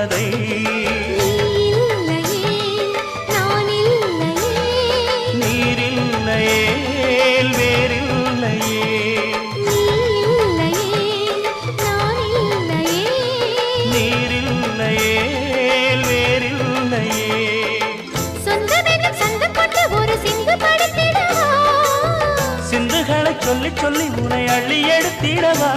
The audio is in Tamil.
கதை நீரில்லையே வேறில்லையே நீரில்லையே வேறில்லையே சிந்துகளை சொல்லி சொல்லி உன்னை அள்ளி எடுத்திடவா